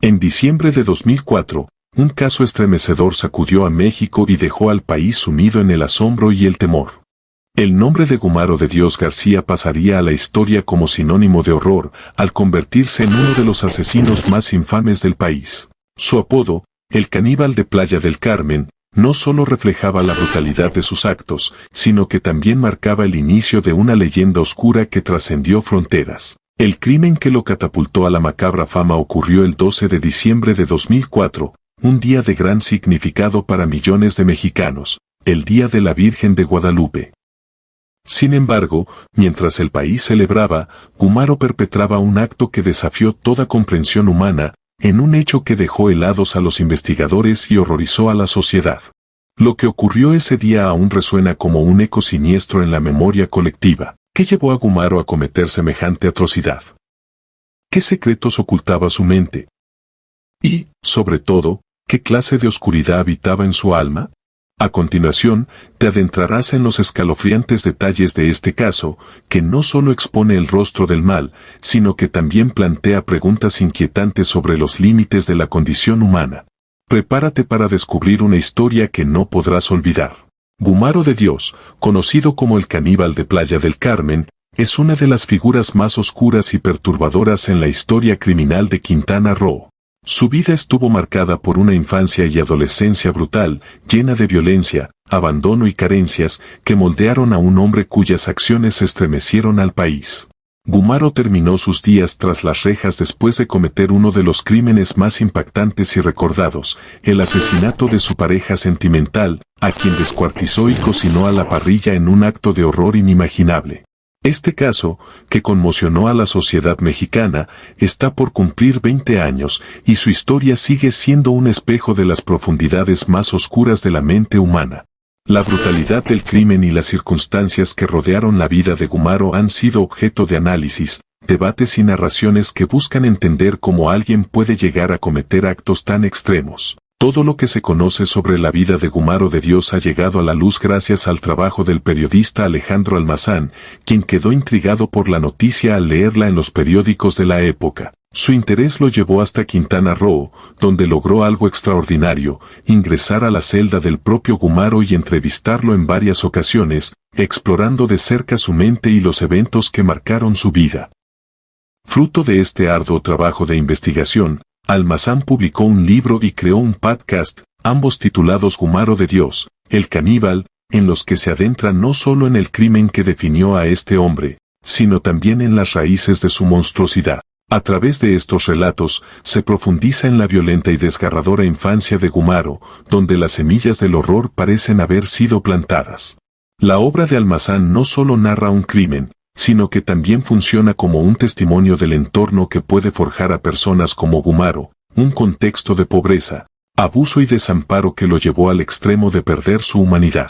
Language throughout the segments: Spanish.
En diciembre de 2004, un caso estremecedor sacudió a México y dejó al país sumido en el asombro y el temor. El nombre de Gumaro de Dios García pasaría a la historia como sinónimo de horror, al convertirse en uno de los asesinos más infames del país. Su apodo, el caníbal de Playa del Carmen, no solo reflejaba la brutalidad de sus actos, sino que también marcaba el inicio de una leyenda oscura que trascendió fronteras. El crimen que lo catapultó a la macabra fama ocurrió el 12 de diciembre de 2004, un día de gran significado para millones de mexicanos, el Día de la Virgen de Guadalupe. Sin embargo, mientras el país celebraba, Gumaro perpetraba un acto que desafió toda comprensión humana, en un hecho que dejó helados a los investigadores y horrorizó a la sociedad. Lo que ocurrió ese día aún resuena como un eco siniestro en la memoria colectiva. ¿Qué llevó a Gumaro a cometer semejante atrocidad? ¿Qué secretos ocultaba su mente? Y, sobre todo, ¿qué clase de oscuridad habitaba en su alma? A continuación, te adentrarás en los escalofriantes detalles de este caso, que no solo expone el rostro del mal, sino que también plantea preguntas inquietantes sobre los límites de la condición humana. Prepárate para descubrir una historia que no podrás olvidar. Gumaro de Dios, conocido como el caníbal de Playa del Carmen, es una de las figuras más oscuras y perturbadoras en la historia criminal de Quintana Roo. Su vida estuvo marcada por una infancia y adolescencia brutal, llena de violencia, abandono y carencias, que moldearon a un hombre cuyas acciones estremecieron al país. Gumaro terminó sus días tras las rejas después de cometer uno de los crímenes más impactantes y recordados, el asesinato de su pareja sentimental, a quien descuartizó y cocinó a la parrilla en un acto de horror inimaginable. Este caso, que conmocionó a la sociedad mexicana, está por cumplir 20 años, y su historia sigue siendo un espejo de las profundidades más oscuras de la mente humana. La brutalidad del crimen y las circunstancias que rodearon la vida de Gumaro han sido objeto de análisis, debates y narraciones que buscan entender cómo alguien puede llegar a cometer actos tan extremos. Todo lo que se conoce sobre la vida de Gumaro de Dios ha llegado a la luz gracias al trabajo del periodista Alejandro Almazán, quien quedó intrigado por la noticia al leerla en los periódicos de la época. Su interés lo llevó hasta Quintana Roo, donde logró algo extraordinario, ingresar a la celda del propio Gumaro y entrevistarlo en varias ocasiones, explorando de cerca su mente y los eventos que marcaron su vida. Fruto de este arduo trabajo de investigación, Almazán publicó un libro y creó un podcast, ambos titulados Gumaro de Dios, el caníbal, en los que se adentra no solo en el crimen que definió a este hombre, sino también en las raíces de su monstruosidad. A través de estos relatos, se profundiza en la violenta y desgarradora infancia de Gumaro, donde las semillas del horror parecen haber sido plantadas. La obra de Almazán no solo narra un crimen, sino que también funciona como un testimonio del entorno que puede forjar a personas como Gumaro, un contexto de pobreza, abuso y desamparo que lo llevó al extremo de perder su humanidad.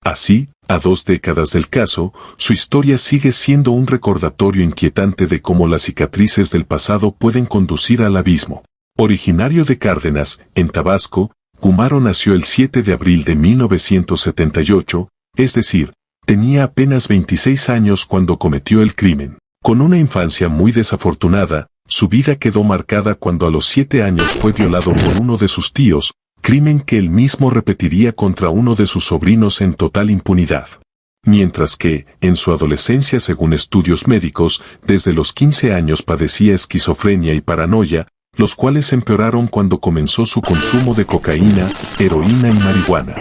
Así, a 2 décadas del caso, su historia sigue siendo un recordatorio inquietante de cómo las cicatrices del pasado pueden conducir al abismo. Originario de Cárdenas, en Tabasco, Gumaro nació el 7 de abril de 1978, es decir, tenía apenas 26 años cuando cometió el crimen. Con una infancia muy desafortunada, su vida quedó marcada cuando a los 7 años fue violado por uno de sus tíos, crimen que él mismo repetiría contra uno de sus sobrinos en total impunidad. Mientras que, en su adolescencia según estudios médicos, desde los 15 años padecía esquizofrenia y paranoia, los cuales empeoraron cuando comenzó su consumo de cocaína, heroína y marihuana.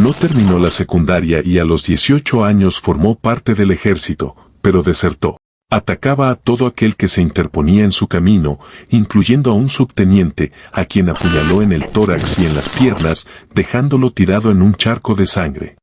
No terminó la secundaria y a los 18 años formó parte del ejército, pero desertó. Atacaba a todo aquel que se interponía en su camino, incluyendo a un subteniente, a quien apuñaló en el tórax y en las piernas, dejándolo tirado en un charco de sangre.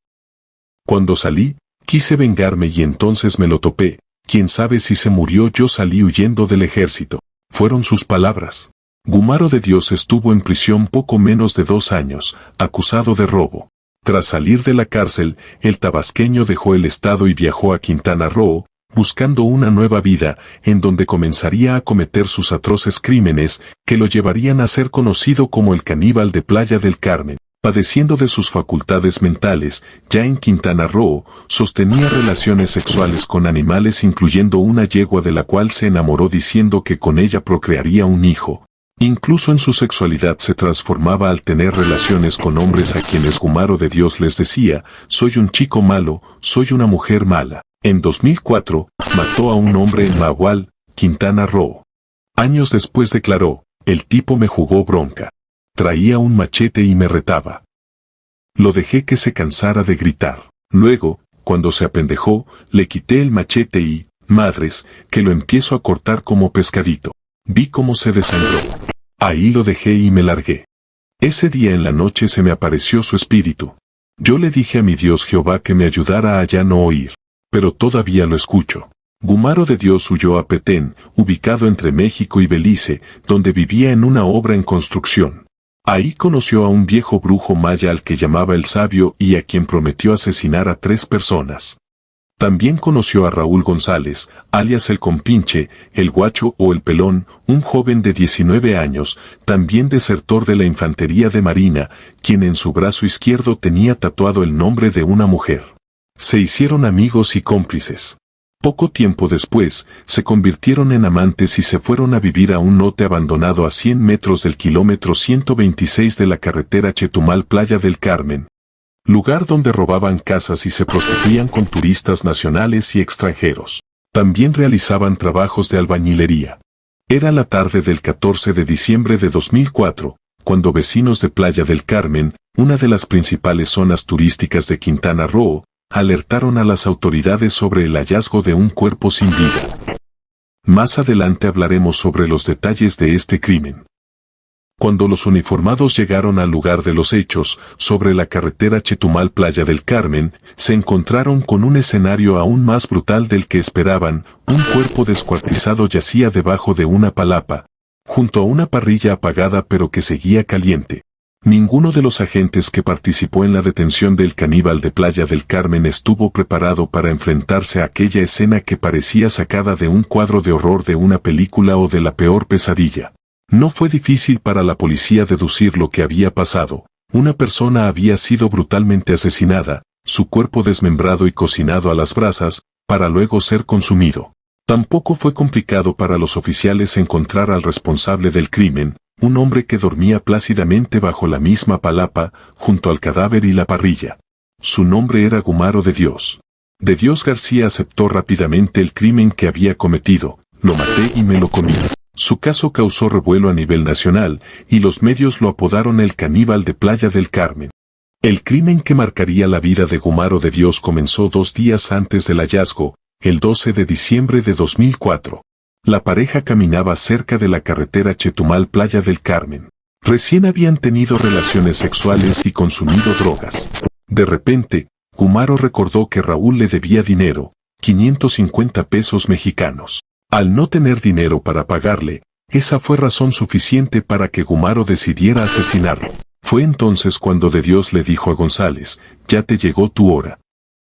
Cuando salí, quise vengarme y entonces me lo topé. Quién sabe si se murió, yo salí huyendo del ejército. Fueron sus palabras. Gumaro de Dios estuvo en prisión poco menos de 2 años, acusado de robo. Tras salir de la cárcel, el tabasqueño dejó el estado y viajó a Quintana Roo, buscando una nueva vida, en donde comenzaría a cometer sus atroces crímenes, que lo llevarían a ser conocido como el caníbal de Playa del Carmen. Padeciendo de sus facultades mentales, ya en Quintana Roo, sostenía relaciones sexuales con animales incluyendo una yegua de la cual se enamoró diciendo que con ella procrearía un hijo. Incluso en su sexualidad se transformaba al tener relaciones con hombres a quienes Gumaro de Dios les decía, soy un chico malo, soy una mujer mala. En 2004, mató a un hombre en Magual, Quintana Roo. Años después declaró, el tipo me jugó bronca. Traía un machete y me retaba. Lo dejé que se cansara de gritar. Luego, cuando se apendejó, le quité el machete y, madres, que lo empiezo a cortar como pescadito. Vi cómo se desangró. Ahí lo dejé y me largué. Ese día en la noche se me apareció su espíritu. Yo le dije a mi Dios Jehová que me ayudara a ya no oír. Pero todavía lo escucho. Gumaro de Dios huyó a Petén, ubicado entre México y Belice, donde vivía en una obra en construcción. Ahí conoció a un viejo brujo maya al que llamaba el Sabio y a quien prometió asesinar a 3 personas. También conoció a Raúl González, alias el Compinche, el Guacho o el Pelón, un joven de 19 años, también desertor de la Infantería de Marina, quien en su brazo izquierdo tenía tatuado el nombre de una mujer. Se hicieron amigos y cómplices. Poco tiempo después, se convirtieron en amantes y se fueron a vivir a un lote abandonado a 100 metros del kilómetro 126 de la carretera Chetumal-Playa del Carmen, lugar donde robaban casas y se prostituían con turistas nacionales y extranjeros. También realizaban trabajos de albañilería. Era la tarde del 14 de diciembre de 2004, cuando vecinos de Playa del Carmen, una de las principales zonas turísticas de Quintana Roo, alertaron a las autoridades sobre el hallazgo de un cuerpo sin vida. Más adelante hablaremos sobre los detalles de este crimen. Cuando los uniformados llegaron al lugar de los hechos, sobre la carretera Chetumal-Playa del Carmen, se encontraron con un escenario aún más brutal del que esperaban. Un cuerpo descuartizado yacía debajo de una palapa, junto a una parrilla apagada pero que seguía caliente. Ninguno de los agentes que participó en la detención del caníbal de Playa del Carmen estuvo preparado para enfrentarse a aquella escena que parecía sacada de un cuadro de horror de una película o de la peor pesadilla. No fue difícil para la policía deducir lo que había pasado. Una persona había sido brutalmente asesinada, su cuerpo desmembrado y cocinado a las brasas, para luego ser consumido. Tampoco fue complicado para los oficiales encontrar al responsable del crimen, un hombre que dormía plácidamente bajo la misma palapa, junto al cadáver y la parrilla. Su nombre era Gumaro de Dios. De Dios García aceptó rápidamente el crimen que había cometido, lo maté y me lo comí. Su caso causó revuelo a nivel nacional, y los medios lo apodaron el caníbal de Playa del Carmen. El crimen que marcaría la vida de Gumaro de Dios comenzó 2 días antes del hallazgo, el 12 de diciembre de 2004. La pareja caminaba cerca de la carretera Chetumal-Playa del Carmen. Recién habían tenido relaciones sexuales y consumido drogas. De repente, Gumaro recordó que Raúl le debía dinero, 550 pesos mexicanos. Al no tener dinero para pagarle, esa fue razón suficiente para que Gumaro decidiera asesinarlo. Fue entonces cuando de Dios le dijo a González, ya te llegó tu hora.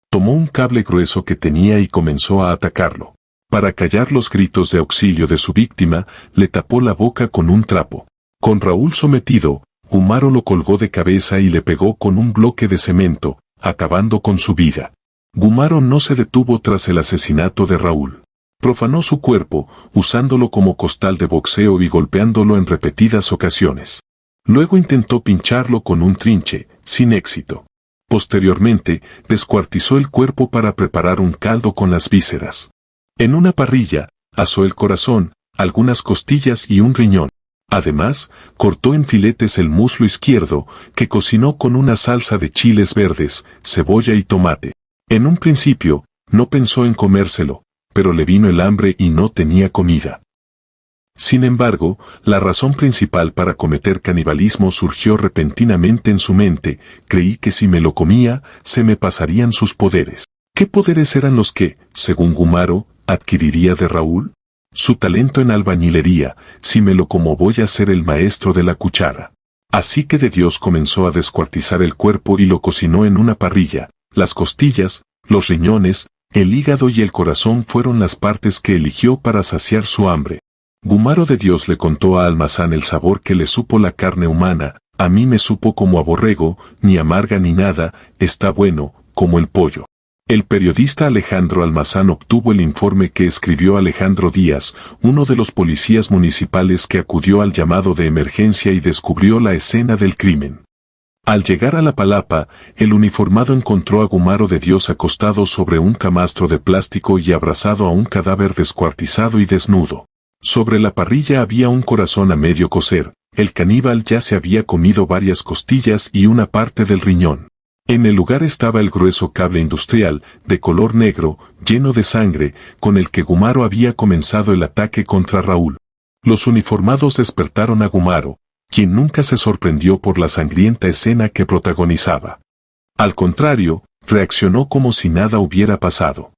Tomó un cable grueso que tenía y comenzó a atacarlo. Para callar los gritos de auxilio de su víctima, le tapó la boca con un trapo. Con Raúl sometido, Gumaro lo colgó de cabeza y le pegó con un bloque de cemento, acabando con su vida. Gumaro no se detuvo tras el asesinato de Raúl. Profanó su cuerpo, usándolo como costal de boxeo y golpeándolo en repetidas ocasiones. Luego intentó pincharlo con un trinche, sin éxito. Posteriormente, descuartizó el cuerpo para preparar un caldo con las vísceras. En una parrilla, asó el corazón, algunas costillas y un riñón. Además, cortó en filetes el muslo izquierdo, que cocinó con una salsa de chiles verdes, cebolla y tomate. En un principio, no pensó en comérselo, pero le vino el hambre y no tenía comida. Sin embargo, la razón principal para cometer canibalismo surgió repentinamente en su mente. Creí que si me lo comía, se me pasarían sus poderes. ¿Qué poderes eran los que, según Gumaro, adquiriría de Raúl? Su talento en albañilería. Si me lo como voy a ser el maestro de la cuchara. Así que de Dios comenzó a descuartizar el cuerpo y lo cocinó en una parrilla. Las costillas, los riñones, el hígado y el corazón fueron las partes que eligió para saciar su hambre. Gumaro de Dios le contó a Almazán el sabor que le supo la carne humana. A mí me supo como a borrego, ni amarga ni nada, está bueno, como el pollo. El periodista Alejandro Almazán obtuvo el informe que escribió Alejandro Díaz, uno de los policías municipales que acudió al llamado de emergencia y descubrió la escena del crimen. Al llegar a la palapa, el uniformado encontró a Gumaro de Dios acostado sobre un camastro de plástico y abrazado a un cadáver descuartizado y desnudo. Sobre la parrilla había un corazón a medio cocer. El caníbal ya se había comido varias costillas y una parte del riñón. En el lugar estaba el grueso cable industrial, de color negro, lleno de sangre, con el que Gumaro había comenzado el ataque contra Raúl. Los uniformados despertaron a Gumaro, quien nunca se sorprendió por la sangrienta escena que protagonizaba. Al contrario, reaccionó como si nada hubiera pasado.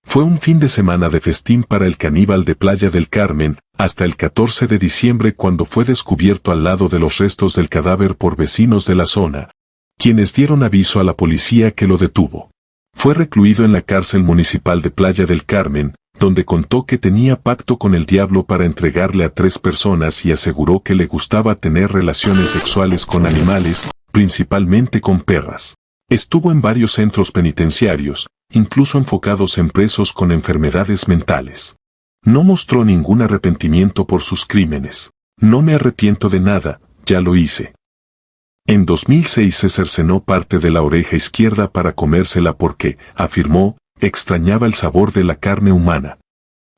Fue un fin de semana de festín para el caníbal de Playa del Carmen, hasta el 14 de diciembre cuando fue descubierto al lado de los restos del cadáver por vecinos de la zona, quienes dieron aviso a la policía que lo detuvo. Fue recluido en la cárcel municipal de Playa del Carmen, donde contó que tenía pacto con el diablo para entregarle a 3 personas y aseguró que le gustaba tener relaciones sexuales con animales, principalmente con perras. Estuvo en varios centros penitenciarios, incluso enfocados en presos con enfermedades mentales. No mostró ningún arrepentimiento por sus crímenes. No me arrepiento de nada, ya lo hice. En 2006 se cercenó parte de la oreja izquierda para comérsela porque, afirmó, extrañaba el sabor de la carne humana.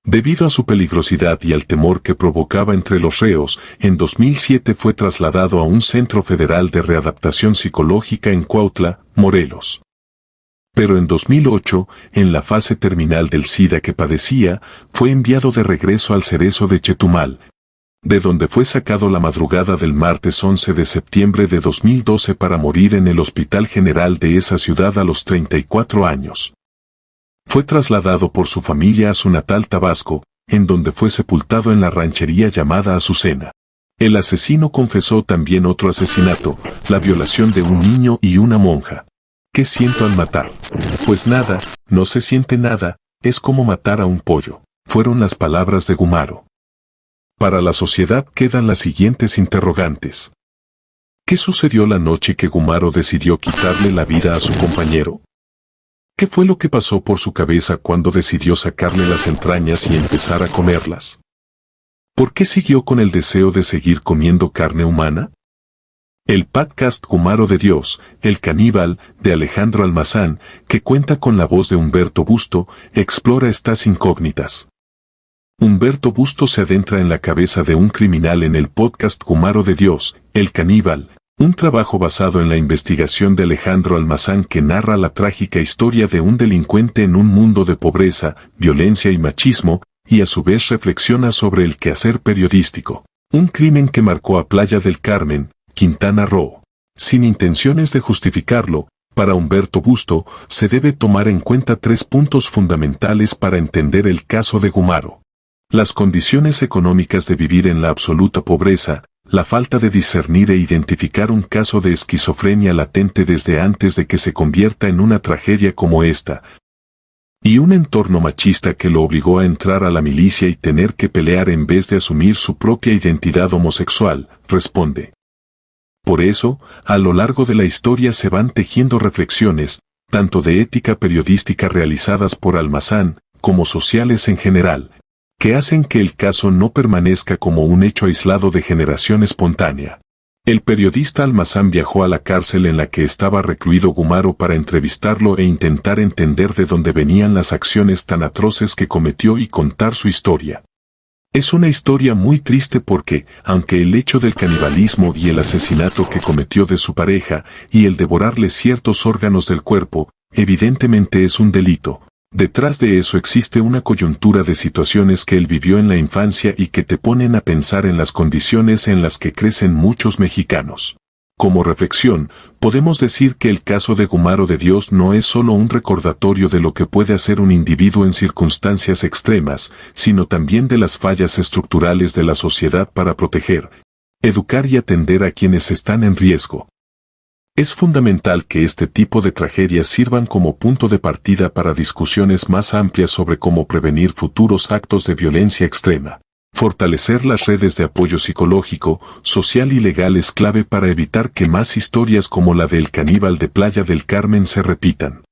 Debido a su peligrosidad y al temor que provocaba entre los reos, en 2007 fue trasladado a un centro federal de readaptación psicológica en Cuautla, Morelos. Pero en 2008, en la fase terminal del SIDA que padecía, fue enviado de regreso al Cerezo de Chetumal, de donde fue sacado la madrugada del martes 11 de septiembre de 2012 para morir en el Hospital General de esa ciudad a los 34 años. Fue trasladado por su familia a su natal Tabasco, en donde fue sepultado en la ranchería llamada Azucena. El asesino confesó también otro asesinato, la violación de un niño y una monja. ¿Qué siento al matar? Pues nada, no se siente nada, es como matar a un pollo, fueron las palabras de Gumaro. Para la sociedad quedan las siguientes interrogantes. ¿Qué sucedió la noche que Gumaro decidió quitarle la vida a su compañero? ¿Qué fue lo que pasó por su cabeza cuando decidió sacarle las entrañas y empezar a comerlas? ¿Por qué siguió con el deseo de seguir comiendo carne humana? El podcast Gumaro de Dios, el caníbal, de Alejandro Almazán, que cuenta con la voz de Humberto Busto, explora estas incógnitas. Humberto Busto se adentra en la cabeza de un criminal en el podcast Gumaro de Dios, el caníbal, un trabajo basado en la investigación de Alejandro Almazán que narra la trágica historia de un delincuente en un mundo de pobreza, violencia y machismo, y a su vez reflexiona sobre el quehacer periodístico. Un crimen que marcó a Playa del Carmen, Quintana Roo. Sin intenciones de justificarlo, para Humberto Busto, se debe tomar en cuenta 3 puntos fundamentales para entender el caso de Gumaro. Las condiciones económicas de vivir en la absoluta pobreza, la falta de discernir e identificar un caso de esquizofrenia latente desde antes de que se convierta en una tragedia como esta, y un entorno machista que lo obligó a entrar a la milicia y tener que pelear en vez de asumir su propia identidad homosexual, responde. Por eso, a lo largo de la historia se van tejiendo reflexiones, tanto de ética periodística realizadas por Almazán, como sociales en general, que hacen que el caso no permanezca como un hecho aislado de generación espontánea. El periodista Almazán viajó a la cárcel en la que estaba recluido Gumaro para entrevistarlo e intentar entender de dónde venían las acciones tan atroces que cometió y contar su historia. Es una historia muy triste porque, aunque el hecho del canibalismo y el asesinato que cometió de su pareja y el devorarle ciertos órganos del cuerpo, evidentemente es un delito, detrás de eso existe una coyuntura de situaciones que él vivió en la infancia y que te ponen a pensar en las condiciones en las que crecen muchos mexicanos. Como reflexión, podemos decir que el caso de Gumaro de Dios no es solo un recordatorio de lo que puede hacer un individuo en circunstancias extremas, sino también de las fallas estructurales de la sociedad para proteger, educar y atender a quienes están en riesgo. Es fundamental que este tipo de tragedias sirvan como punto de partida para discusiones más amplias sobre cómo prevenir futuros actos de violencia extrema. Fortalecer las redes de apoyo psicológico, social y legal es clave para evitar que más historias como la del caníbal de Playa del Carmen se repitan.